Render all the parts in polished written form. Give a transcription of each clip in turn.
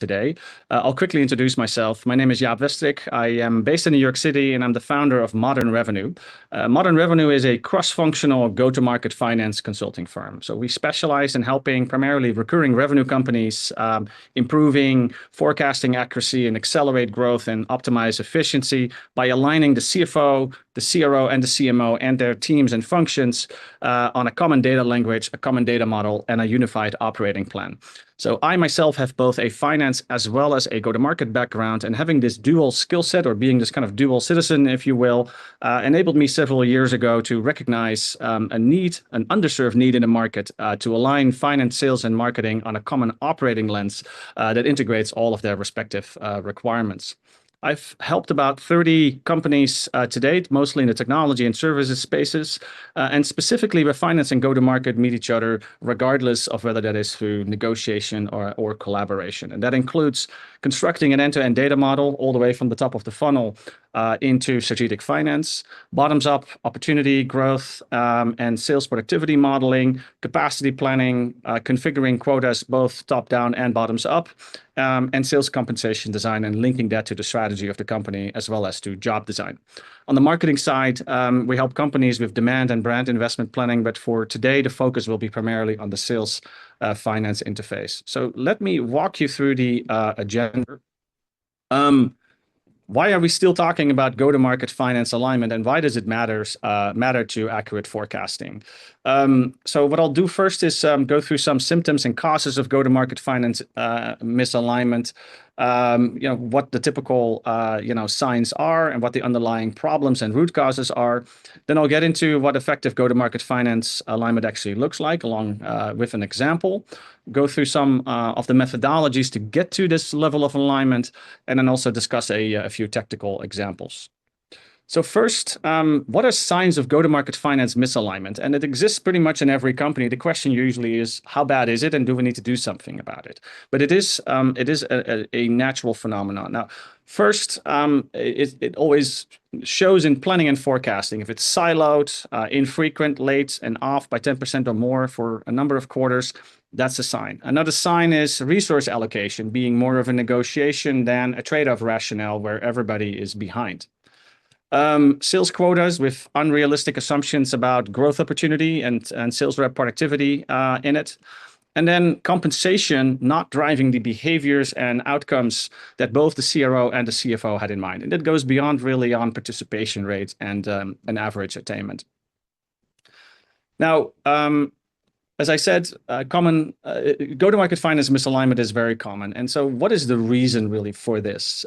today. I'll quickly introduce myself. My name is Jaap Westrik. I am based in New York City, and I'm the founder of Modern Revenue. Modern Revenue is a cross-functional go-to-market finance consulting firm. So we specialize in helping primarily recurring revenue companies improving forecasting accuracy and accelerate growth and optimize efficiency by aligning the CFO, the CRO, and the CMO and their teams and functions on a common data language, a common data model, and a unified operating plan. So I myself have both a finance as well as a go-to-market background, and having this dual skill set, or being this kind of dual citizen, if you will, enabled me several years ago to recognize a need, an underserved need in the market to align finance, sales, and marketing on a common operating lens that integrates all of their respective requirements. I've helped about 30 companies to date, mostly in the technology and services spaces, and specifically where finance and go-to-market meet each other, regardless of whether that is through negotiation or collaboration. And that includes constructing an end-to-end data model all the way from the top of the funnel into strategic finance, bottoms-up opportunity growth and sales productivity modeling, capacity planning, configuring quotas both top-down and bottoms-up, and sales compensation design, and linking that to the strategy of the company as well as to job design. On the marketing side, we help companies with demand and brand investment planning, but for today, the focus will be primarily on the sales finance interface. So let me walk you through the agenda. Why are we still talking about go-to-market finance alignment, and why does it matter to accurate forecasting? So what I'll do first is go through some symptoms and causes of go-to-market finance misalignment, what the typical signs are and what the underlying problems and root causes are. Then I'll get into what effective go-to-market finance alignment actually looks like, along with an example. Go through some of the methodologies to get to this level of alignment, and then also discuss a few technical examples. So first, what are signs of go-to-market finance misalignment? And it exists pretty much in every company. The question usually is, how bad is it, and do we need to do something about it? But it is a natural phenomenon. Now, first, it always shows in planning and forecasting. If it's siloed, infrequent, late, and off by 10% or more for a number of quarters, that's a sign. Another sign is resource allocation being more of a negotiation than a trade-off rationale where everybody is behind. Sales quotas with unrealistic assumptions about growth opportunity and sales rep productivity in it. And then compensation not driving the behaviors and outcomes that both the CRO and the CFO had in mind. And it goes beyond really on participation rates and an average attainment. Now, as I said, common go-to-market finance misalignment is very common. And so what is the reason really for this?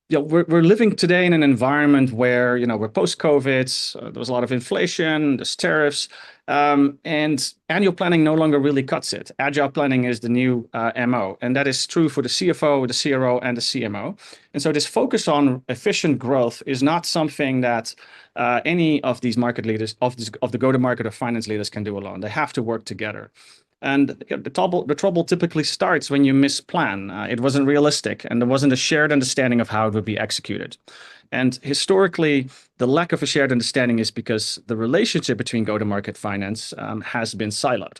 We're living today in an environment where, we're post-COVID, there was a lot of inflation, there's tariffs, and annual planning no longer really cuts it. Agile planning is the new MO, and that is true for the CFO, the CRO, and the CMO. And so this focus on efficient growth is not something that any of these market leaders, of the go-to-market or finance leaders can do alone. They have to work together. And the trouble typically starts when you misplan. It wasn't realistic, and there wasn't a shared understanding of how it would be executed. And historically, the lack of a shared understanding is because the relationship between go-to-market finance has been siloed.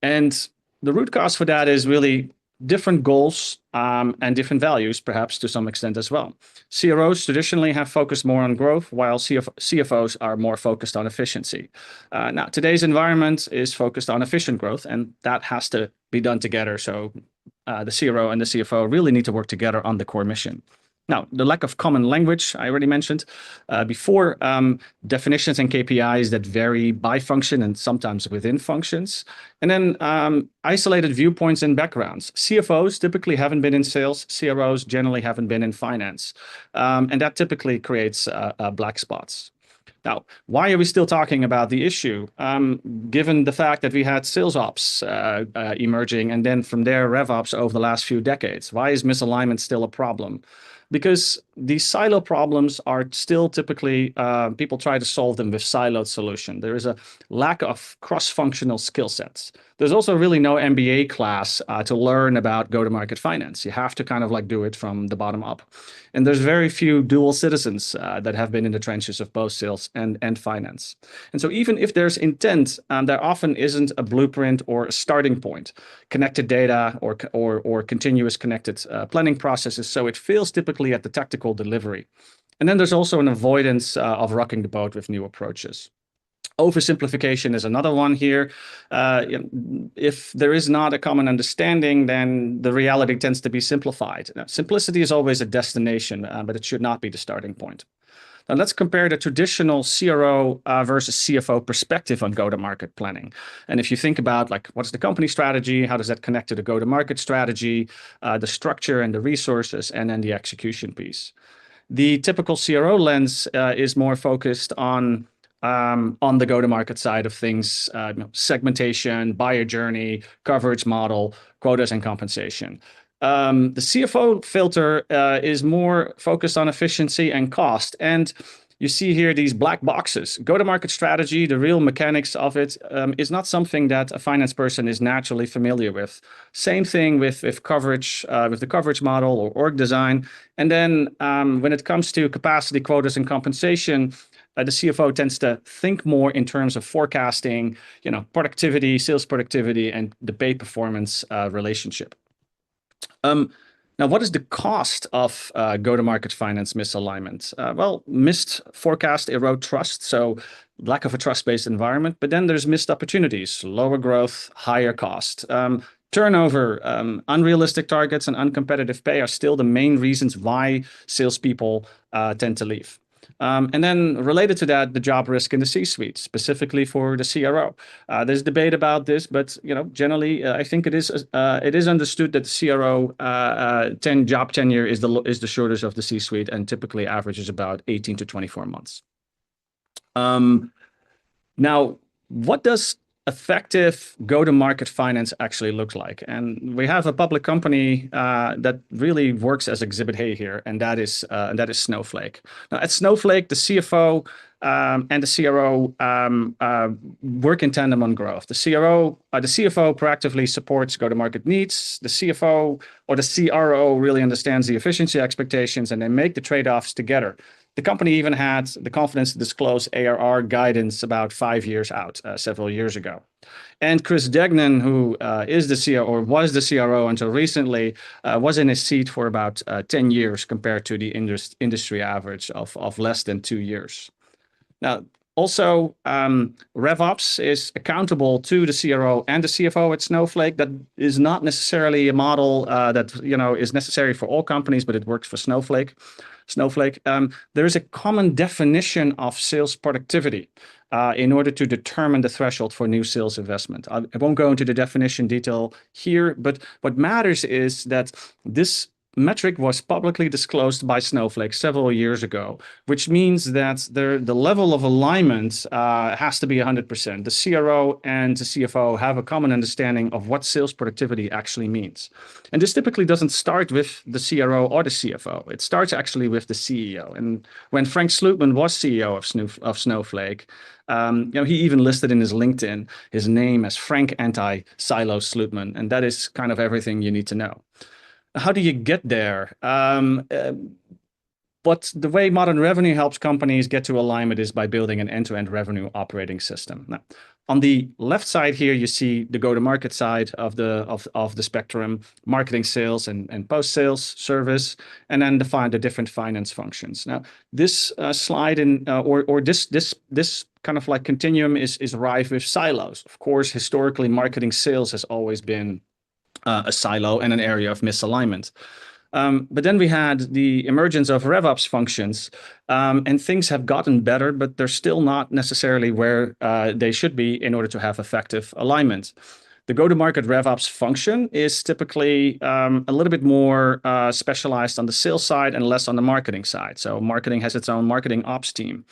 And the root cause for that is really different goals and different values, perhaps to some extent as well. CROs traditionally have focused more on growth, while CFOs are more focused on efficiency. Now, today's environment is focused on efficient growth, and that has to be done together. So the CRO and the CFO really need to work together on the core mission. Now, the lack of common language, I already mentioned before, definitions and KPIs that vary by function and sometimes within functions. And then isolated viewpoints and backgrounds. CFOs typically haven't been in sales. CROs generally haven't been in finance. And that typically creates black spots. Now, why are we still talking about the issue? Given the fact that we had sales ops emerging, and then from there, rev ops over the last few decades, why is misalignment still a problem? because these silo problems are still typically, people try to solve them with siloed solution. There is a lack of cross-functional skill sets. There's also really no MBA class to learn about go-to-market finance. You have to kind of like do it from the bottom up. And there's very few dual citizens that have been in the trenches of both sales and finance. And so even if there's intent, there often isn't a blueprint or a starting point, connected data or continuous connected planning processes. So it fails typically at the tactical delivery. And then there's also an avoidance of rocking the boat with new approaches. Oversimplification is another one here. If there is not a common understanding, then the reality tends to be simplified. Now, simplicity is always a destination, but it should not be the starting point. Now let's compare the traditional CRO versus CFO perspective on go-to-market planning. And if you think about like, what's the company strategy? How does that connect to the go-to-market strategy, the structure and the resources, and then the execution piece? The typical CRO lens is more focused on the go-to-market side of things, segmentation, buyer journey, coverage model, quotas, and compensation. The CFO filter is more focused on efficiency and cost. And you see here these black boxes. Go-to-market strategy, the real mechanics of it, is not something that a finance person is naturally familiar with. Same thing with coverage, with the coverage model or org design. And then when it comes to capacity, quotas, and compensation, the CFO tends to think more in terms of forecasting, productivity, sales productivity, and the pay performance relationship. Now, what is the cost of go-to-market finance misalignment? Well, missed forecast erode trust, so lack of a trust-based environment. But then there's missed opportunities, lower growth, higher cost. Turnover, unrealistic targets, and uncompetitive pay are still the main reasons why salespeople tend to leave. And then related to that, the job risk in the C-suite, specifically for the CRO. There's debate about this, but generally, I think it is understood that the CRO job tenure is the shortest of the C-suite and typically averages about 18 to 24 months. Now, what does effective go-to-market finance actually look like? And we have a public company that really works as Exhibit A here, and that is Snowflake. Now, at Snowflake, the CFO and the CRO work in tandem on growth. The CFO proactively supports go-to-market needs. The CFO or the CRO really understands the efficiency expectations, and they make the trade-offs together. The company even had the confidence to disclose ARR guidance about 5 years out, several years ago. And Chris Degnan, who is the CRO or was the CRO until recently, was in his seat for about 10 years compared to the industry average of less than 2 years. Now, also, RevOps is accountable to the CRO and the CFO at Snowflake. That is not necessarily a model that is necessary for all companies, but it works for Snowflake. There is a common definition of sales productivity in order to determine the threshold for new sales investment. I won't go into the definition detail here, but what matters is that this metric was publicly disclosed by Snowflake several years ago, which means that the level of alignment has to be 100%. The CRO and the CFO have a common understanding of what sales productivity actually means. And this typically doesn't start with the CRO or the CFO. It starts actually with the CEO. And when Frank Slootman was CEO of Snowflake, he even listed in his LinkedIn his name as Frank Anti-Silo Slootman. And that is kind of everything you need to know. How do you get there? But the way modern revenue helps companies get to alignment is by building an end-to-end revenue operating system. Now, on the left side here, you see the go-to-market side of the spectrum, marketing, sales, and post-sales service, and then define the different finance functions. Now, this slide or this kind of like continuum is rife with silos. Of course, historically, marketing sales has always been a silo and an area of misalignment. But then we had the emergence of RevOps functions, and things have gotten better, but they're still not necessarily where they should be in order to have effective alignment. The go-to-market RevOps function is typically a little bit more specialized on the sales side and less on the marketing side. So marketing has its own marketing ops team.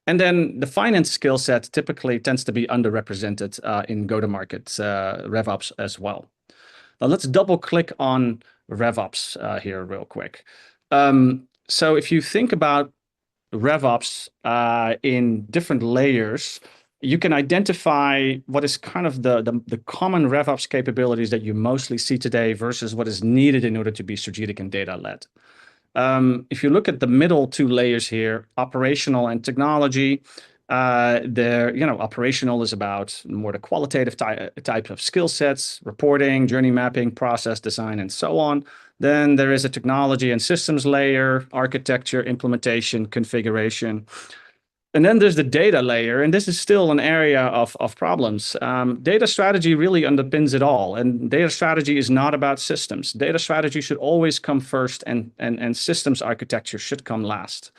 And then the finance skill set typically tends to be underrepresented in go-to-market RevOps as well. Now let's double click on RevOps here real quick. So if you think about RevOps in different layers, you can identify what is kind of the common RevOps capabilities that you mostly see today versus what is needed in order to be strategic and data-led. If you look at the middle two layers here, operational and technology, operational is about more the qualitative type of skill sets, reporting, journey mapping, process design, and so on. Then there is a technology and systems layer, architecture, implementation, configuration. And then there's the data layer, and this is still an area of problems. Data strategy really underpins it all, and data strategy is not about systems. Data strategy should always come first, and systems architecture should come last.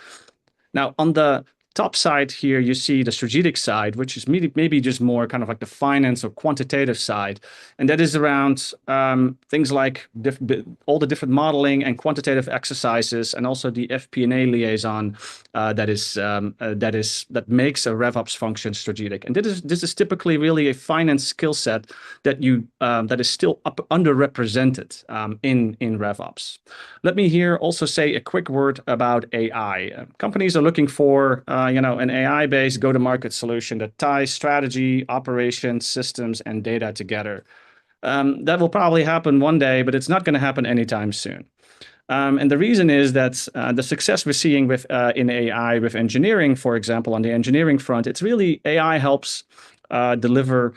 Now, on the top side here, you see the strategic side, which is maybe just more kind of like the finance or quantitative side. And that is around things like all the different modeling and quantitative exercises, and also the FP&A liaison that makes a RevOps function strategic. And this is typically really a finance skill set that is still underrepresented in RevOps. Let me here also say a quick word about AI. Companies are looking for an AI-based go-to-market solution that ties strategy, operations, systems, and data together. That will probably happen one day, but it's not going to happen anytime soon. And the reason is that the success we're seeing in AI with engineering, for example, on the engineering front, it's really AI helps deliver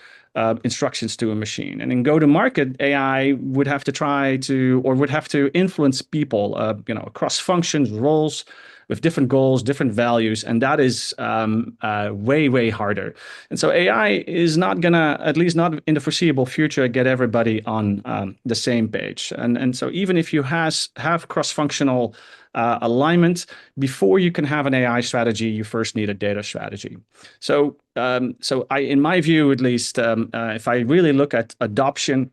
instructions to a machine. And in go-to-market, AI would have to influence people, across functions, roles, with different goals, different values, and that is way, way harder. And so AI is not gonna, at least not in the foreseeable future, get everybody on the same page. And so even if you have cross-functional alignment, before you can have an AI strategy, you first need a data strategy. So in my view, at least, if I really look at adoption,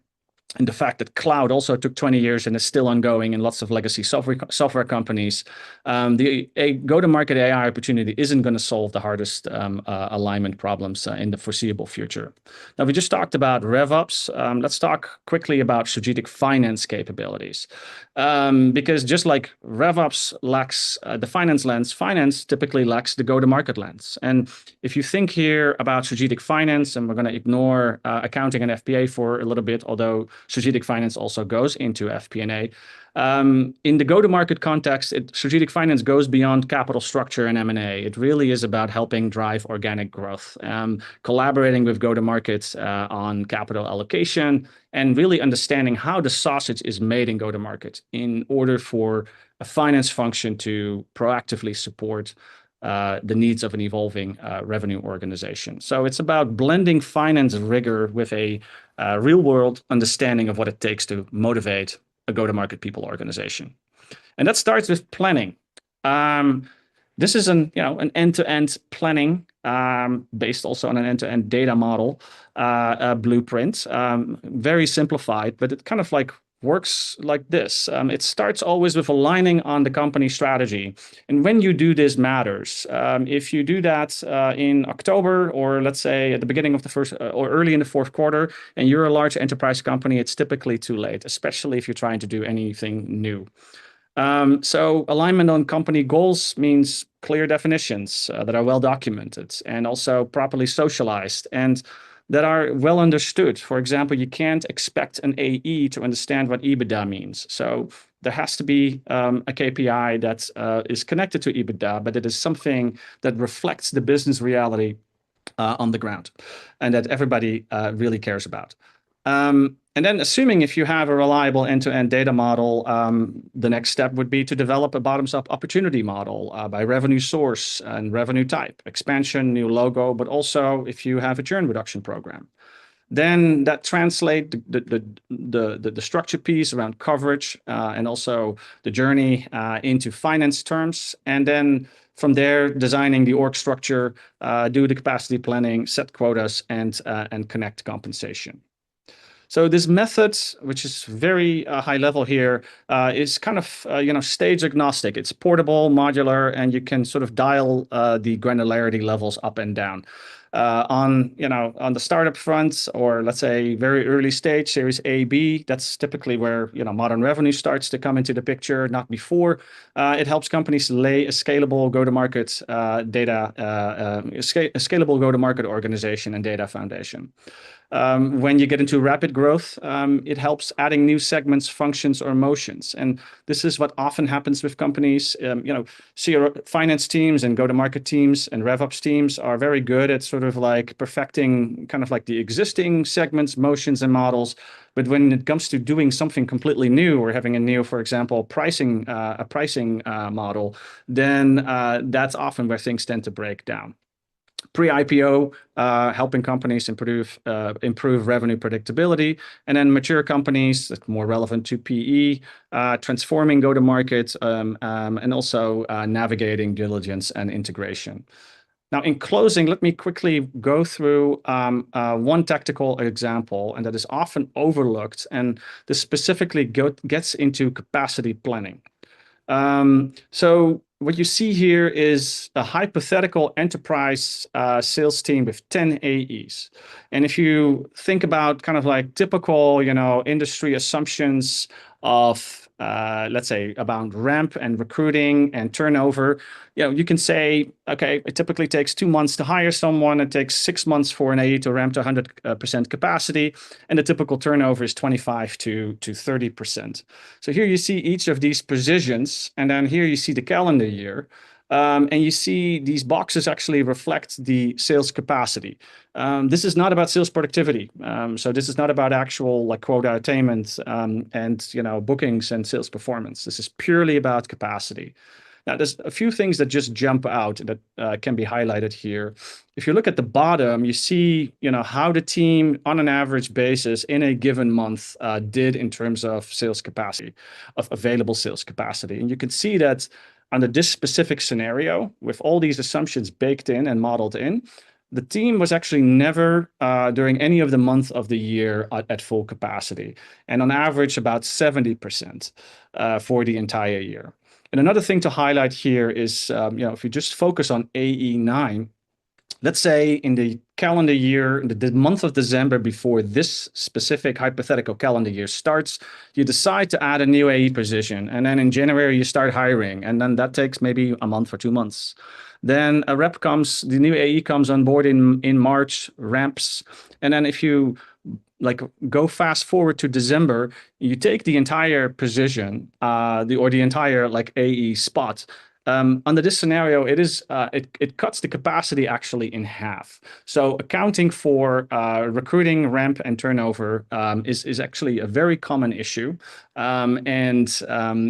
and the fact that cloud also took 20 years and is still ongoing in lots of legacy software companies, the go-to-market AI opportunity isn't going to solve the hardest alignment problems in the foreseeable future. Now, we just talked about RevOps. Let's talk quickly about strategic finance capabilities. Because just like RevOps lacks the finance lens, finance typically lacks the go-to-market lens. And if you think here about strategic finance, and we're going to ignore accounting and FP&A for a little bit, although strategic finance also goes into FP&A. In the go-to-market context, strategic finance goes beyond capital structure and M&A. It really is about helping drive organic growth, collaborating with go-to-markets on capital allocation, and really understanding how the sausage is made in go-to-market in order for a finance function to proactively support the needs of an evolving revenue organization. So it's about blending finance rigor with a real-world understanding of what it takes to motivate a go-to-market people organization. And that starts with planning. This is an end-to-end planning based also on an end-to-end data model blueprint, very simplified, but it kind of like works like this. It starts always with aligning on the company strategy. And when you do this matters. If you do that in October, or let's say at the beginning of the first or early in the fourth quarter, and you're a large enterprise company, it's typically too late, especially if you're trying to do anything new. So alignment on company goals means clear definitions that are well documented and also properly socialized and that are well understood. For example, you can't expect an AE to understand what EBITDA means. So there has to be a KPI that is connected to EBITDA, but it is something that reflects the business reality on the ground and that everybody really cares about. And then assuming if you have a reliable end-to-end data model, the next step would be to develop a bottoms-up opportunity model by revenue source and revenue type, expansion, new logo, but also if you have a churn reduction program. Then that translate the structure piece around coverage and also the journey into finance terms. And then from there, designing the org structure, do the capacity planning, set quotas, and connect compensation. So this method, which is very high level here, is kind of stage agnostic. It's portable, modular, and you can sort of dial the granularity levels up and down. On the startup front, or let's say very early stage, Series A, B, that's typically where modern revenue starts to come into the picture, not before. It helps companies lay a scalable go-to-market scalable go-to-market organization and data foundation. When you get into rapid growth, it helps adding new segments, functions, or motions. And this is what often happens with companies. Finance teams and go-to-market teams and RevOps teams are very good at sort of like perfecting kind of like the existing segments, motions, and models. But when it comes to doing something completely new or having a new, for example, a pricing model, then that's often where things tend to break down. Pre-IPO, helping companies improve revenue predictability, and then mature companies that's more relevant to PE, transforming go-to-market, and also navigating diligence and integration. Now, in closing, let me quickly go through one tactical example, and that is often overlooked, and this specifically gets into capacity planning. So what you see here is a hypothetical enterprise sales team with 10 AEs. And if you think about kind of like typical, industry assumptions of, let's say, about ramp and recruiting and turnover, you can say, okay, it typically takes 2 months to hire someone. It takes 6 months for an AE to ramp to 100% capacity. And the typical turnover is 25 to 30%. So here you see each of these positions. And then here you see the calendar year. And you see these boxes actually reflect the sales capacity. This is not about sales productivity. So this is not about actual like quota attainment and bookings and sales performance. This is purely about capacity. Now, there's a few things that just jump out that can be highlighted here. If you look at the bottom, you see how the team on an average basis in a given month did in terms of sales capacity, of available sales capacity. And you can see that under this specific scenario, with all these assumptions baked in and modeled in, the team was actually never during any of the months of the year at full capacity. And on average, about 70% for the entire year. And another thing to highlight here is, if you just focus on AE9, let's say in the calendar year, the month of December before this specific hypothetical calendar year starts, you decide to add a new AE position. And then in January, you start hiring. And then that takes maybe a month or 2 months. Then the new AE comes on board in March, ramps. And then if you go fast forward to December, you take the entire position, the entire AE spot. Under this scenario, it cuts the capacity actually in half. So accounting for recruiting, ramp, and turnover is actually a very common issue, and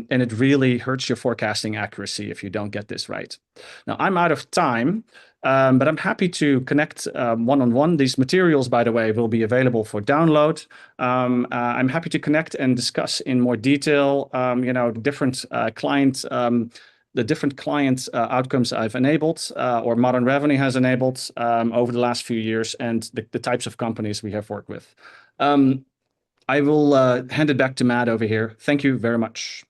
it really hurts your forecasting accuracy if you don't get this right. Now, I'm out of time. But I'm happy to connect one-on-one. These materials, by the way, will be available for download. I'm happy to connect and discuss in more detail, different the different client outcomes I've enabled or Modern Revenue has enabled over the last few years, and the types of companies we have worked with. I will hand it back to Matt over here. Thank you very much.